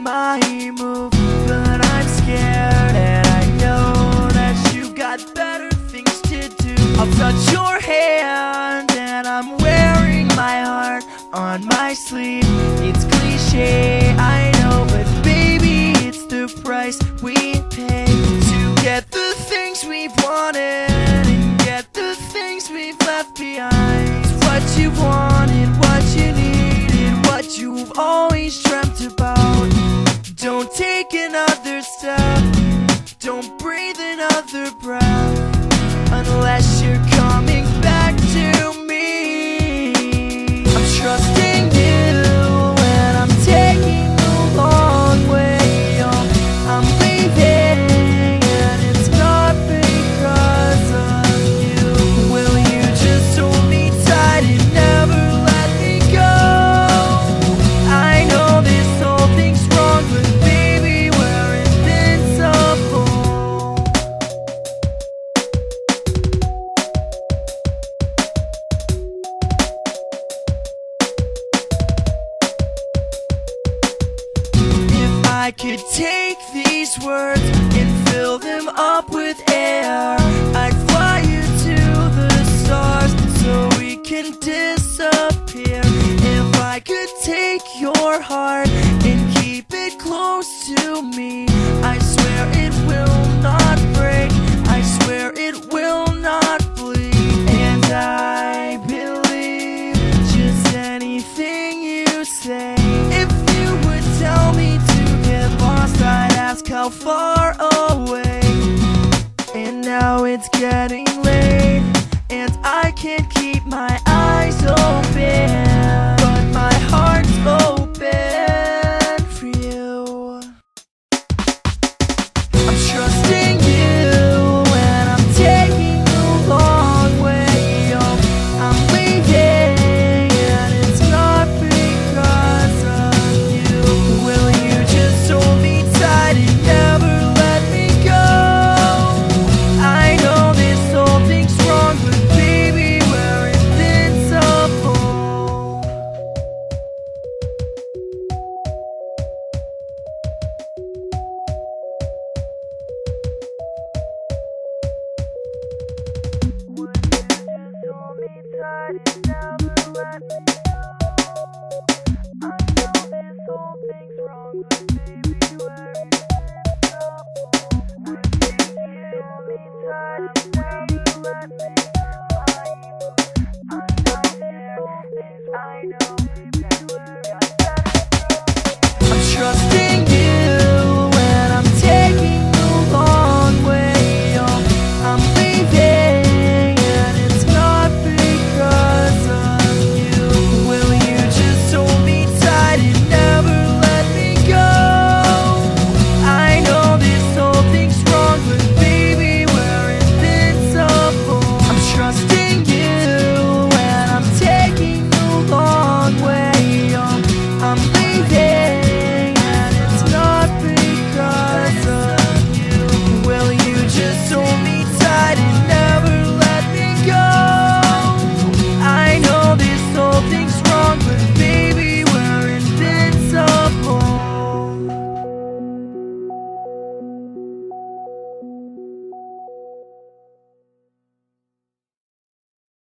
my move, but I'm scared, and I know that you got better things to do. I'll touch your hand, and I'm wearing my heart on my sleeve. It's cliche, I know, but baby, it's the price we pay to get the things we've wanted and get the things we've left behind. It's what you wanted, what you needed, what you've always dreamt about. Don't take another step, don't breathe another breath, unless you're coming back to me. I'm trusting you, and I'm taking the long way home. I'm leaving, and it's not because of you. Will you just hold me tight and never let me go? I know this whole thing's wrong, but baby, we're invincible. If I could take these words and fill them up with air, I'd fly you to the stars so we can disappear. If I could take your heart and keep it close to me, I swear it will not break, I swear it will not bleed. And I believe just anything you say. If you would tell me to get lost, I'd ask how far away. And now it's getting late, and I can't keep my eyes open, but my heart's open for you. I'm trusting you, and I'm taking the long way home. I'm leaving, and it's not because of you. Will you just hold me tight and never let me go? I know this whole thing's wrong, but baby, we're invincible. Would you just hold me tight and never let me go? I know this whole thing's wrong, but